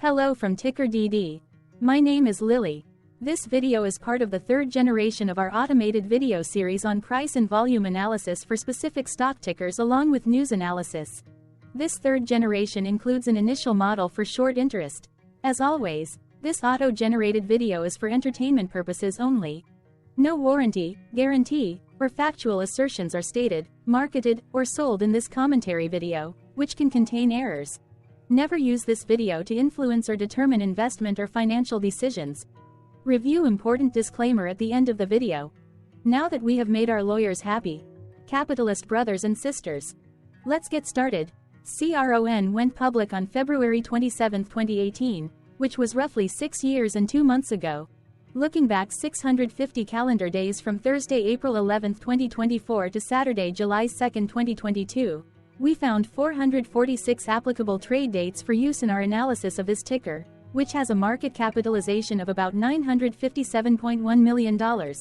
Hello from TickerDD. My name is Lily. This video is part of the third generation of our automated video series on price and volume analysis for specific stock tickers along with news analysis. This third generation includes an initial model for short interest. As always, this auto-generated video is for entertainment purposes only. No warranty, guarantee, or factual assertions are stated, marketed, or sold in this commentary video, which can contain errors. Never use this video to influence or determine investment or financial decisions. Review important disclaimer at the end of the video. Now that we have made our lawyers happy, capitalist brothers and sisters, let's get started. CRON went public on February 27, 2018, which was roughly 6 years and 2 months ago. Looking back 650 calendar days from Thursday, April 11, 2024 to Saturday, July 2, 2022, we found 446 applicable trade dates for use in our analysis of this ticker, which has a market capitalization of about $957.1 million.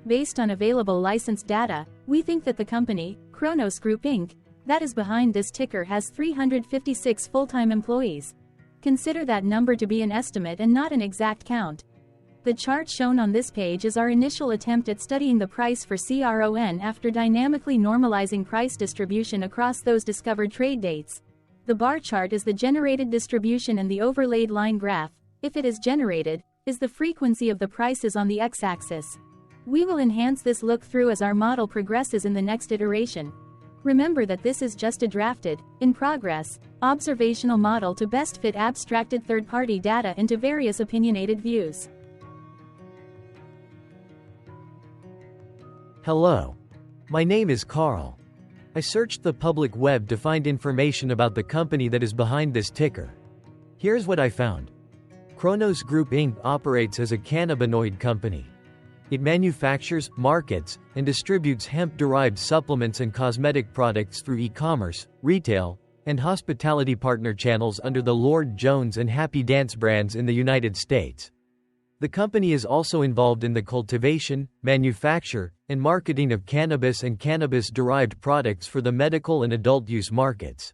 Based on available licensed data, we think that the company, CRON Group Inc., that is behind this ticker has 356 full-time employees. Consider that number to be an estimate and not an exact count. The chart shown on this page is our initial attempt at studying the price for CRON after dynamically normalizing price distribution across those discovered trade dates. The bar chart is the generated distribution and the overlaid line graph, if it is generated, is the frequency of the prices on the x-axis. We will enhance this look-through as our model progresses in the next iteration. Remember that this is just a drafted, in progress, observational model to best fit abstracted third-party data into various opinionated views. Hello. My name is Carl. I searched the public web to find information about the company that is behind this ticker. Here's what I found. CRON Group Inc. operates as a cannabinoid company. It manufactures, markets, and distributes hemp-derived supplements and cosmetic products through e-commerce, retail, and hospitality partner channels under the Lord Jones and Happy Dance brands in the United States. The company is also involved in the cultivation, manufacture, and marketing of cannabis and cannabis-derived products for the medical and adult-use markets.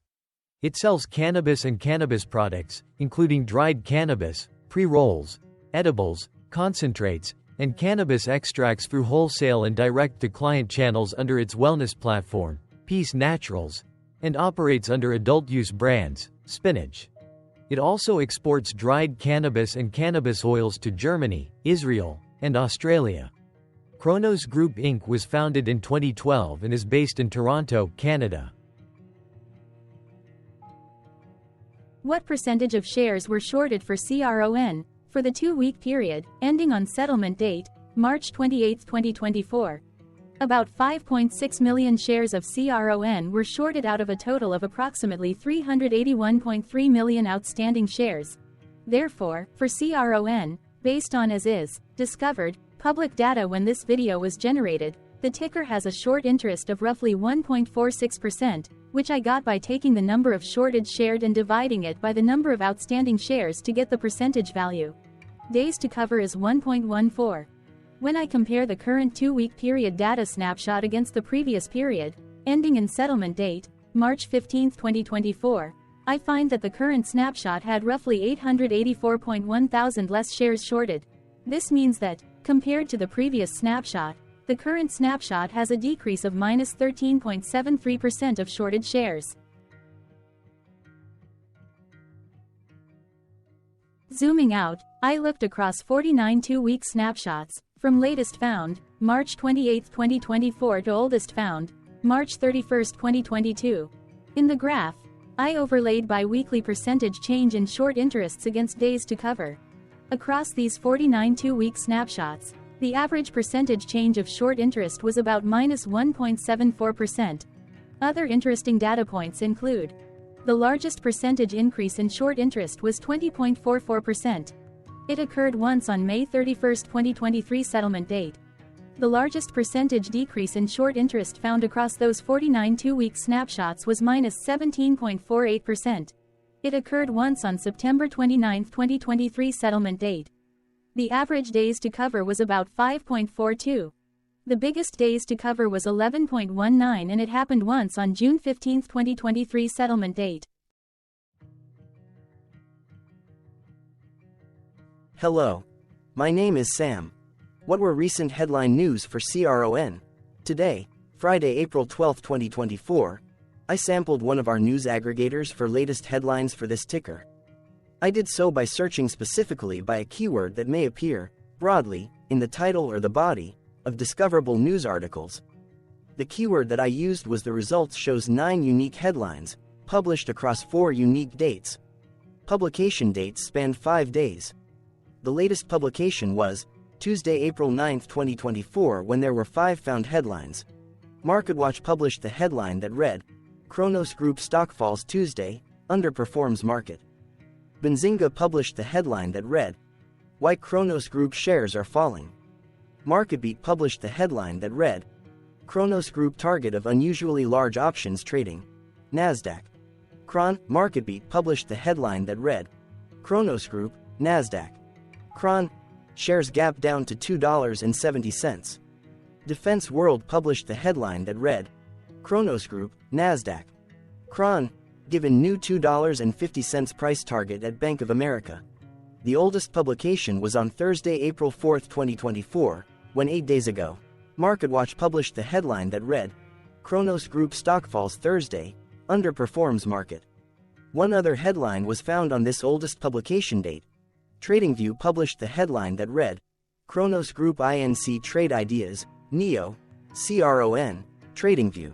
It sells cannabis and cannabis products, including dried cannabis, pre-rolls, edibles, concentrates, and cannabis extracts through wholesale and direct-to-client channels under its wellness platform, Peace Naturals, and operates under adult-use brands, Spinach. It also exports dried cannabis and cannabis oils to Germany, Israel, and Australia. CRON Group Inc. was founded in 2012 and is based in Toronto, Canada. What percentage of shares were shorted for CRON for the 2-week period, ending on settlement date, March 28, 2024? About 5.6 million shares of CRON were shorted out of a total of approximately 381.3 million outstanding shares. Therefore, for CRON, based on as is, discovered, public data when this video was generated, the ticker has a short interest of roughly 1.46%, which I got by taking the number of shorted shared and dividing it by the number of outstanding shares to get the percentage value. Days to cover is 1.14. When I compare the current 2-week period data snapshot against the previous period, ending in settlement date, March 15, 2024, I find that the current snapshot had roughly 884.1 thousand less shares shorted. This means that, compared to the previous snapshot, the current snapshot has a decrease of minus 13.73% of shorted shares. Zooming out, I looked across 49 2-week snapshots, from latest found, March 28, 2024 to oldest found, March 31, 2022. In the graph, I overlaid bi-weekly percentage change in short interests against days to cover. Across these 49 2-week snapshots, the average percentage change of short interest was about minus 1.74%. Other interesting data points include: the largest percentage increase in short interest was 20.44%. It occurred once on May 31, 2023 settlement date. The largest percentage decrease in short interest found across those 49 2-week snapshots was minus 17.48%. It occurred once on September 29, 2023 settlement date. The average days to cover was about 5.42. The biggest days to cover was 11.19 and it happened once on June 15, 2023 settlement date. Hello. My name is Sam. What were recent headline news for CRON? Today, Friday, April 12, 2024, I sampled one of our news aggregators for latest headlines for this ticker. I did so by searching specifically by a keyword that may appear, broadly, in the title or the body of discoverable news articles. The keyword that I used was the results shows 9 unique headlines, published across 4 unique dates. Publication dates spanned 5 days. The latest publication was Tuesday, April 9, 2024, when there were 5 found headlines. MarketWatch published the headline that read, Cronos Group stock falls Tuesday, underperforms market. Benzinga published the headline that read, Why Cronos Group shares are falling. MarketBeat published the headline that read, Cronos Group target of unusually large options trading. Nasdaq. CRON. MarketBeat published the headline that read, Cronos Group, Nasdaq. CRON. Shares gap down to $2.70. Defense World published the headline that read, Cronos Group, Nasdaq. CRON. Given new $2.50 price target at Bank of America. The oldest publication was on Thursday, April 4, 2024, when 8 days ago. MarketWatch published the headline that read, Cronos Group stock falls Thursday, underperforms market. One other headline was found on this oldest publication date. TradingView published the headline that read, Cronos Group Inc. Trade Ideas, NEO, CRON, TradingView.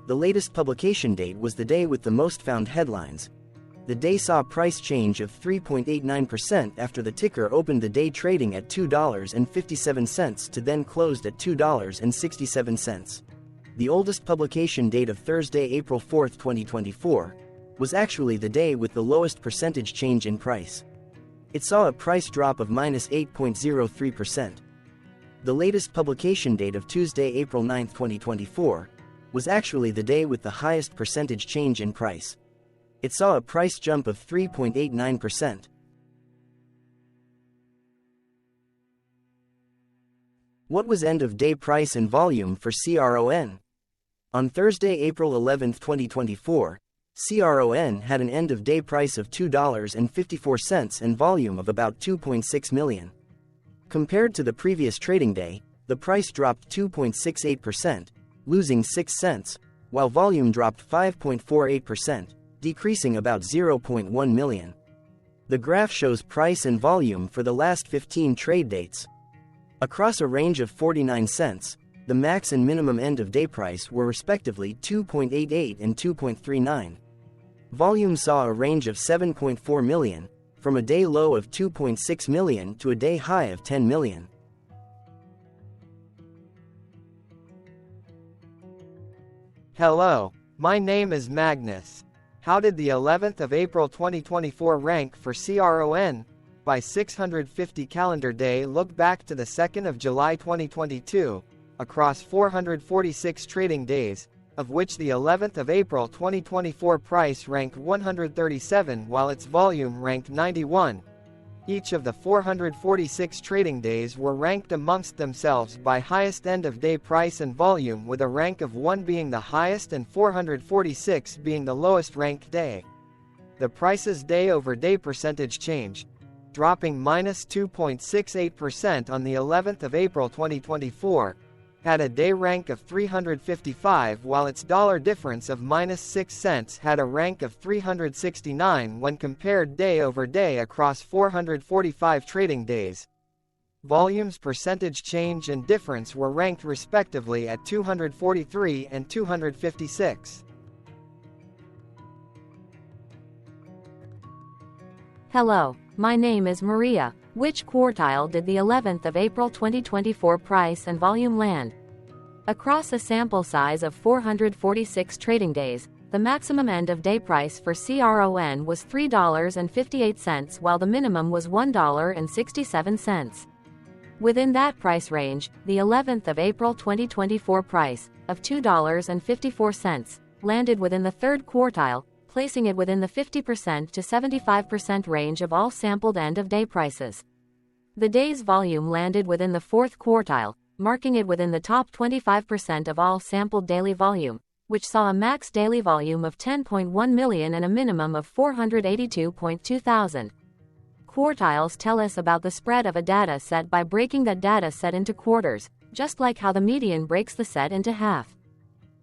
The latest publication date was the day with the most found headlines. The day saw a price change of 3.89% after the ticker opened the day trading at $2.57 to then closed at $2.67. The oldest publication date of Thursday, April 4, 2024, was actually the day with the lowest percentage change in price. It saw a price drop of -8.03%. The latest publication date of Tuesday, April 9, 2024, was actually the day with the highest percentage change in price. It saw a price jump of 3.89%. What was end-of-day price and volume for CRON? On Thursday, April 11, 2024, CRON had an end-of-day price of $2.54 and volume of about 2.6 million. Compared to the previous trading day, the price dropped 2.68%, losing 6 cents, while volume dropped 5.48%, decreasing about 0.1 million. The graph shows price and volume for the last 15 trade dates. Across a range of 49 cents, the max and minimum end-of-day price were respectively 2.88 and 2.39. Volume saw a range of 7.4 million, from a day low of 2.6 million to a day high of 10 million. Hello, my name is Magnus. How did the 11th of April 2024 rank for CRON? By 650 calendar day, look back to the 2nd of July 2022, across 446 trading days, of which the 11th of April 2024 price ranked 137 while its volume ranked 91. Each of the 446 trading days were ranked amongst themselves by highest end-of-day price and volume, with a rank of 1 being the highest and 446 being the lowest ranked day. The price's day-over-day percentage change, dropping -2.68% on the 11th of April 2024, had a day rank of 355, while its dollar difference of -6 cents had a rank of 369 when compared day over day across 445 trading days. Volume's percentage change and difference were ranked respectively at 243 and 256. Hello, my name is Maria. Which quartile did the 11th of April 2024 price and volume land? Across a sample size of 446 trading days, the maximum end-of-day price for CRON was $3.58 while the minimum was $1.67. Within that price range, the 11th of April 2024 price, of $2.54, landed within the third quartile, placing it within the 50% to 75% range of all sampled end-of-day prices. The day's volume landed within the fourth quartile, marking it within the top 25% of all sampled daily volume, which saw a max daily volume of 10.1 million and a minimum of 482.2 thousand. Quartiles tell us about the spread of a data set by breaking that data set into quarters, just like how the median breaks the set into half.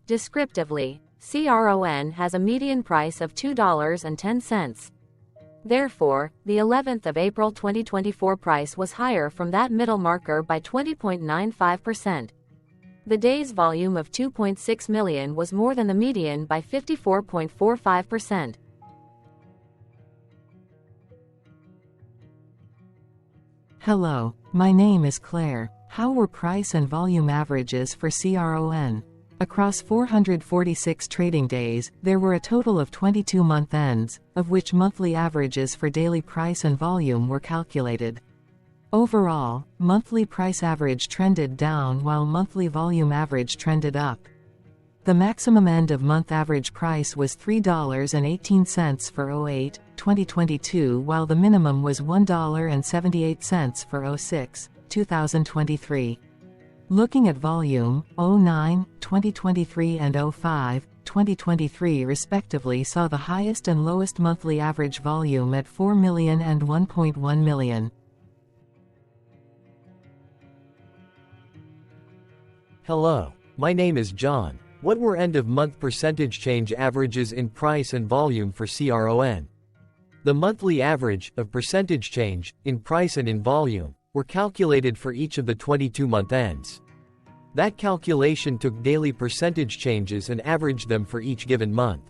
Descriptively, CRON has a median price of $2.10. Therefore, the 11th of April 2024 price was higher from that middle marker by 20.95%. The day's volume of 2.6 million was more than the median by 54.45%. Hello, my name is Claire. How were price and volume averages for CRON? Across 446 trading days, there were a total of 22 month ends, of which monthly averages for daily price and volume were calculated. Overall, monthly price average trended down while monthly volume average trended up. The maximum end of month average price was $3.18 for 08-2022, while the minimum was $1.78 for 06-2023. Looking at volume, 09-2023 and 05-2023 respectively saw the highest and lowest monthly average volume at 4 million and 1.1 million. Hello, my name is John. What were end-of-month percentage change averages in price and volume for CRON? The monthly average of percentage change in price and in volume were calculated for each of the 22-month ends. That calculation took daily percentage changes and averaged them for each given month.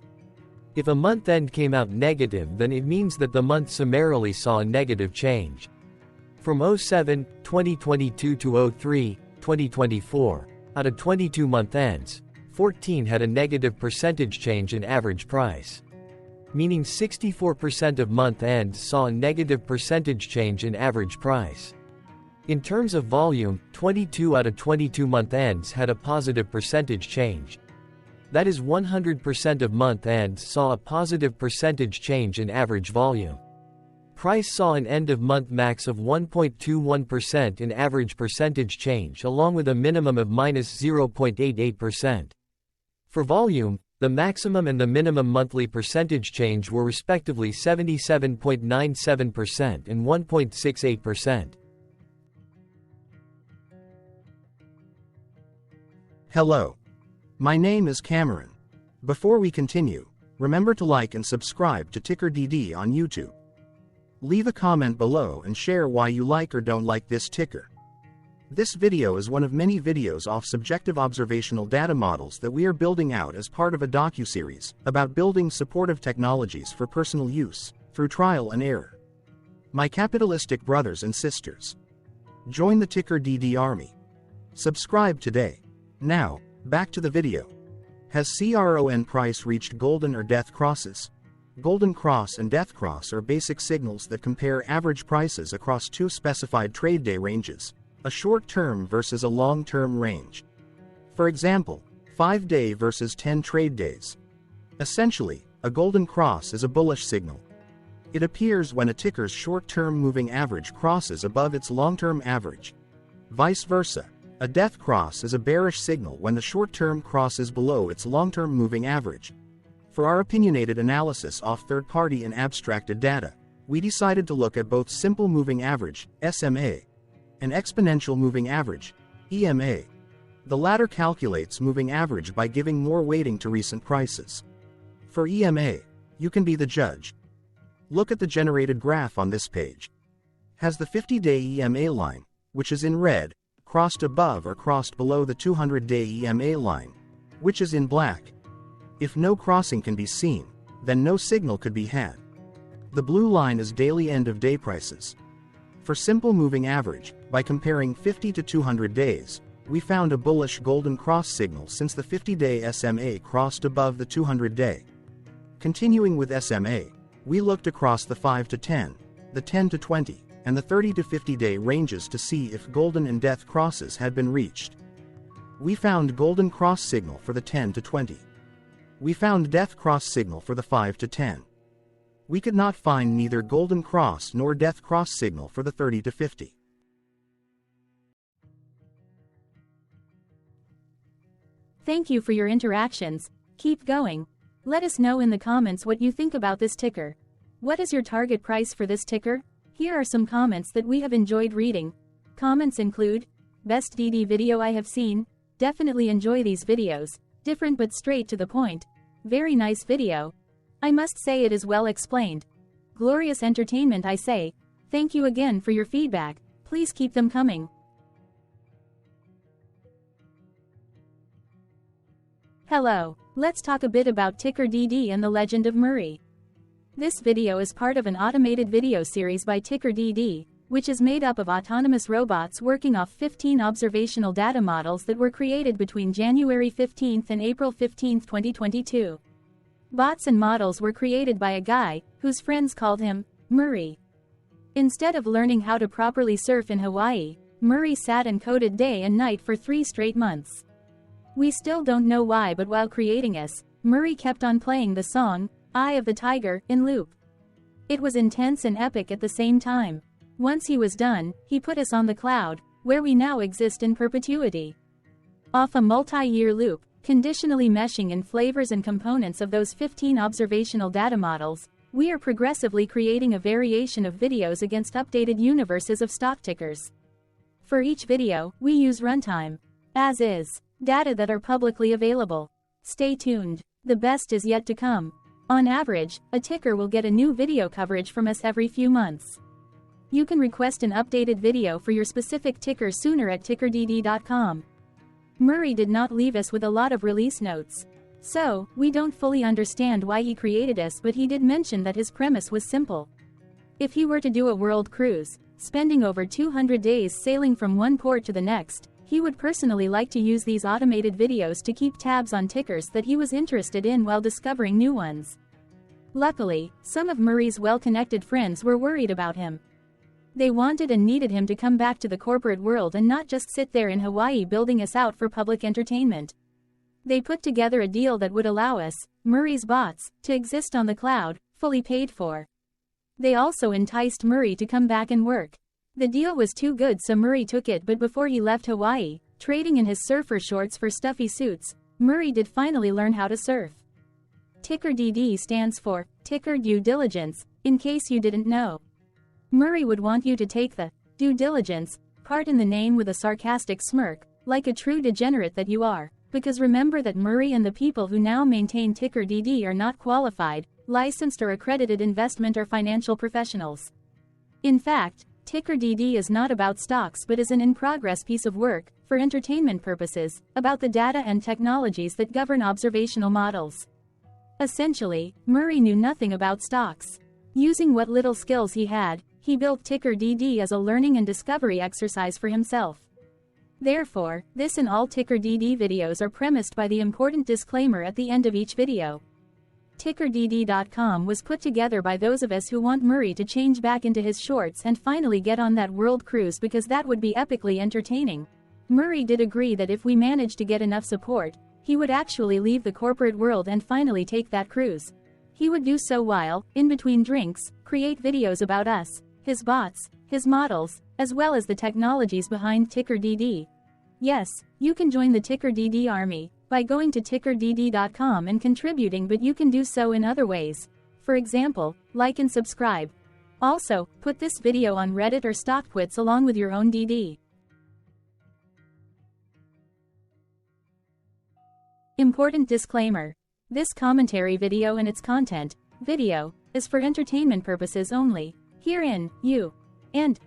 If a month end came out negative, then it means that the month summarily saw a negative change. From 07-2022 to 03-2024, out of 22 month ends, 14 had a negative percentage change in average price. Meaning 64% of month ends saw a negative percentage change in average price. In terms of volume, 22 out of 22 month ends had a positive percentage change. That is 100% of month ends saw a positive percentage change in average volume. Price saw an end-of-month max of 1.21% in average percentage change, along with a minimum of -0.88%. For volume, the maximum and the minimum monthly percentage change were respectively 77.97% and 1.68%. Hello. My name is Cameron. Before we continue, remember to like and subscribe to TickerDD on YouTube. Leave a comment below and share why you like or don't like this ticker. This video is one of many videos off subjective observational data models that we are building out as part of a docuseries about building supportive technologies for personal use, through trial and error. My capitalistic brothers and sisters, join the TickerDD army. Subscribe today. Now, back to the video. Has CRON price reached golden or death crosses? Golden cross and death cross are basic signals that compare average prices across two specified trade day ranges, a short-term versus a long-term range. For example, 5-day versus 10 trade days. Essentially, a golden cross is a bullish signal. It appears when a ticker's short-term moving average crosses above its long-term average. Vice versa, a death cross is a bearish signal when the short-term crosses below its long-term moving average. For our opinionated analysis off third-party and abstracted data, we decided to look at both simple moving average, SMA, and exponential moving average, EMA. The latter calculates moving average by giving more weighting to recent prices. For EMA, you can be the judge. Look at the generated graph on this page. Has the 50-day EMA line, which is in red, crossed above or crossed below the 200-day EMA line, which is in black? If no crossing can be seen, then no signal could be had. The blue line is daily end-of-day prices. For simple moving average, by comparing 50 to 200 days, we found a bullish golden cross signal since the 50-day SMA crossed above the 200-day. Continuing with SMA, we looked across the 5 to 10, the 10 to 20, and the 30 to 50-day ranges to see if golden and death crosses had been reached. We found golden cross signal for the 10 to 20. We found death cross signal for the 5 to 10. We could not find neither golden cross nor death cross signal for the 30 to 50. Thank you for your interactions. Keep going. Let us know in the comments what you think about this ticker. What is your target price for this ticker? Here are some comments that we have enjoyed reading. Comments include, best DD video I have seen, definitely enjoy these videos, different but straight to the point, very nice video. I must say it is well explained. Glorious entertainment I say, thank you again for your feedback, please keep them coming. Hello, let's talk a bit about TickerDD and the Legend of Murray. This video is part of an automated video series by TickerDD, which is made up of autonomous robots working off 15 observational data models that were created between January 15 and April 15, 2022. Bots and models were created by a guy, whose friends called him Murray. Instead of learning how to properly surf in Hawaii, Murray sat and coded day and night for 3 straight months. We still don't know why, but while creating us, Murray kept on playing the song, Eye of the Tiger, in loop. It was intense and epic at the same time. Once he was done, he put us on the cloud, where we now exist in perpetuity. Off a multi-year loop, conditionally meshing in flavors and components of those 15 observational data models, we are progressively creating a variation of videos against updated universes of stock tickers. For each video, we use runtime, as is, data that are publicly available. Stay tuned, the best is yet to come. On average, a ticker will get a new video coverage from us every few months. You can request an updated video for your specific ticker sooner at TickerDD.com. Murray did not leave us with a lot of release notes. So, we don't fully understand why he created us, but he did mention that his premise was simple. If he were to do a world cruise, spending over 200 days sailing from one port to the next, he would personally like to use these automated videos to keep tabs on tickers that he was interested in while discovering new ones. Luckily, some of Murray's well-connected friends were worried about him. They wanted and needed him to come back to the corporate world and not just sit there in Hawaii building us out for public entertainment. They put together a deal that would allow us, Murray's bots, to exist on the cloud, fully paid for. They also enticed Murray to come back and work. The deal was too good, so Murray took it, but before he left Hawaii, trading in his surfer shorts for stuffy suits, Murray did finally learn how to surf. TickerDD stands for Ticker Due Diligence, in case you didn't know. Murray would want you to take the due diligence part in the name with a sarcastic smirk, like a true degenerate that you are, because remember that Murray and the people who now maintain TickerDD are not qualified, licensed or accredited investment or financial professionals. In fact, TickerDD is not about stocks but is an in-progress piece of work, for entertainment purposes, about the data and technologies that govern observational models. Essentially, Murray knew nothing about stocks. Using what little skills he had, he built TickerDD as a learning and discovery exercise for himself. Therefore, this and all TickerDD videos are premised by the important disclaimer at the end of each video. TickerDD.com was put together by those of us who want Murray to change back into his shorts and finally get on that world cruise, because that would be epically entertaining. Murray did agree that if we managed to get enough support, he would actually leave the corporate world and finally take that cruise. He would do so while, in between drinks, create videos about us, his bots, his models, as well as the technologies behind TickerDD. Yes, you can join the TickerDD army by going to TickerDD.com and contributing, but you can do so in other ways. For example, like and subscribe. Also, put this video on Reddit or StockTwits along with your own DD. Important disclaimer. This commentary video and its content, video, is for entertainment purposes only. Herein, you and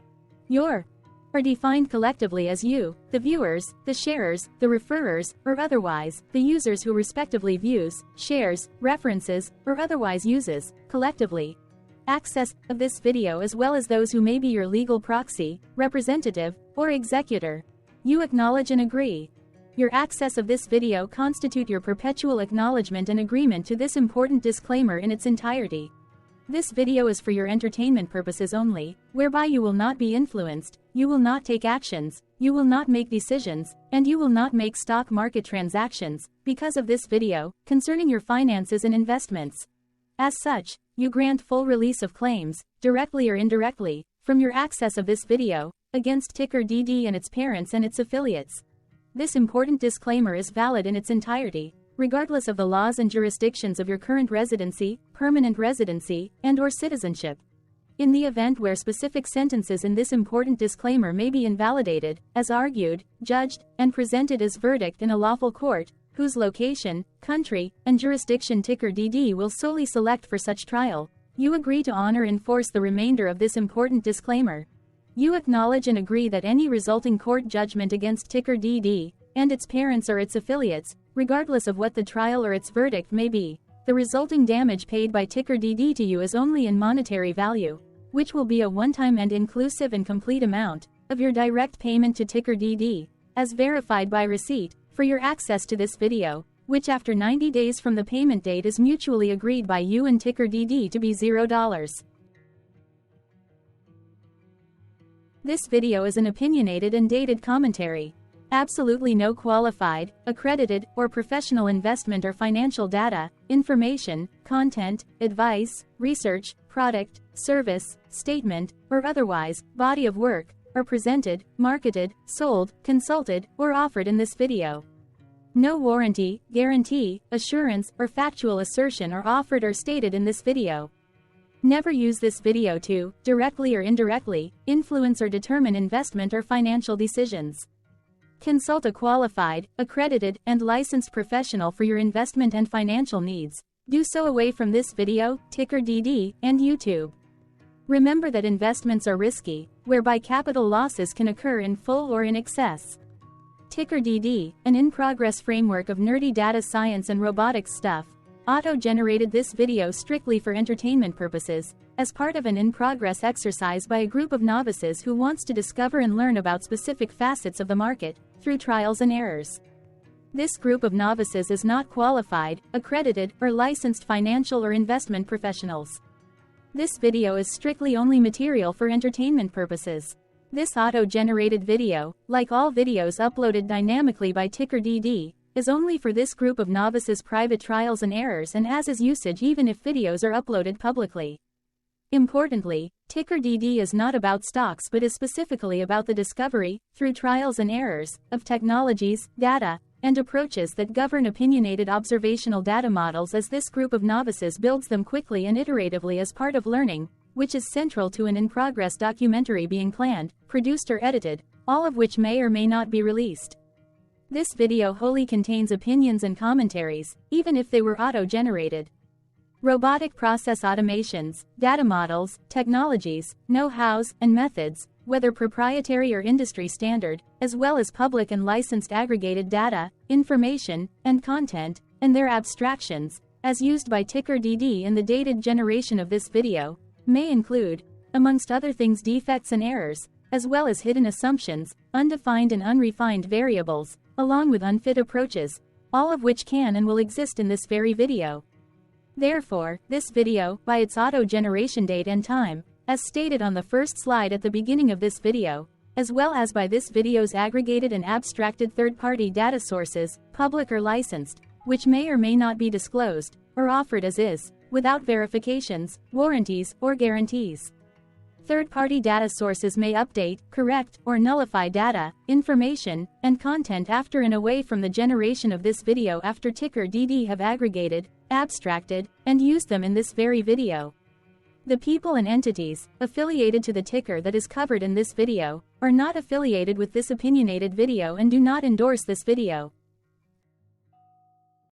your are defined collectively as you, the viewers, the sharers, the referrers, or otherwise, the users who respectively views, shares, references, or otherwise uses, collectively, access of this video, as well as those who may be your legal proxy, representative, or executor. You acknowledge and agree. Your access of this video constitute your perpetual acknowledgement and agreement to this important disclaimer in its entirety. This video is for your entertainment purposes only, whereby you will not be influenced, you will not take actions, you will not make decisions, and you will not make stock market transactions, because of this video, concerning your finances and investments. As such, you grant full release of claims, directly or indirectly, from your access of this video, against TickerDD and its parents and its affiliates. This important disclaimer is valid in its entirety, regardless of the laws and jurisdictions of your current residency, permanent residency, and/or citizenship. In the event where specific sentences in this important disclaimer may be invalidated, as argued, judged, and presented as verdict in a lawful court, whose location, country, and jurisdiction TickerDD will solely select for such trial, you agree to honor and enforce the remainder of this important disclaimer. You acknowledge and agree that any resulting court judgment against TickerDD, and its parents or its affiliates, regardless of what the trial or its verdict may be, the resulting damage paid by TickerDD to you is only in monetary value, which will be a one-time and inclusive and complete amount of your direct payment to TickerDD, as verified by receipt, for your access to this video, which after 90 days from the payment date is mutually agreed by you and TickerDD to be $0. This video is an opinionated and dated commentary. Absolutely no qualified, accredited, or professional investment or financial data, information, content, advice, research, product, service, statement, or otherwise, body of work, are presented, marketed, sold, consulted, or offered in this video. No warranty, guarantee, assurance, or factual assertion are offered or stated in this video. Never use this video to, directly or indirectly, influence or determine investment or financial decisions. Consult a qualified, accredited, and licensed professional for your investment and financial needs. Do so away from this video, TickerDD, and YouTube. Remember that investments are risky, whereby capital losses can occur in full or in excess. TickerDD, an in-progress framework of nerdy data science and robotics stuff, auto-generated this video strictly for entertainment purposes, as part of an in-progress exercise by a group of novices who wants to discover and learn about specific facets of the market, through trials and errors. This group of novices is not qualified, accredited, or licensed financial or investment professionals. This video is strictly only material for entertainment purposes. This auto-generated video, like all videos uploaded dynamically by TickerDD, is only for this group of novices' private trials and errors and as is usage even if videos are uploaded publicly. Importantly, TickerDD is not about stocks but is specifically about the discovery, through trials and errors, of technologies, data, and approaches that govern opinionated observational data models as this group of novices builds them quickly and iteratively as part of learning, which is central to an in-progress documentary being planned, produced or edited, all of which may or may not be released. This video wholly contains opinions and commentaries, even if they were auto-generated. Robotic process automations, data models, technologies, know-hows, and methods, whether proprietary or industry standard, as well as public and licensed aggregated data, information, and content, and their abstractions, as used by TickerDD in the dated generation of this video, may include, amongst other things, defects and errors, as well as hidden assumptions, undefined and unrefined variables, along with unfit approaches, all of which can and will exist in this very video. Therefore, this video, by its auto-generation date and time, as stated on the first slide at the beginning of this video, as well as by this video's aggregated and abstracted third-party data sources, public or licensed, which may or may not be disclosed, or offered as is, without verifications, warranties, or guarantees. Third-party data sources may update, correct, or nullify data, information, and content after and away from the generation of this video after TickerDD have aggregated, abstracted, and used them in this very video. The people and entities, affiliated to the ticker that is covered in this video, are not affiliated with this opinionated video and do not endorse this video.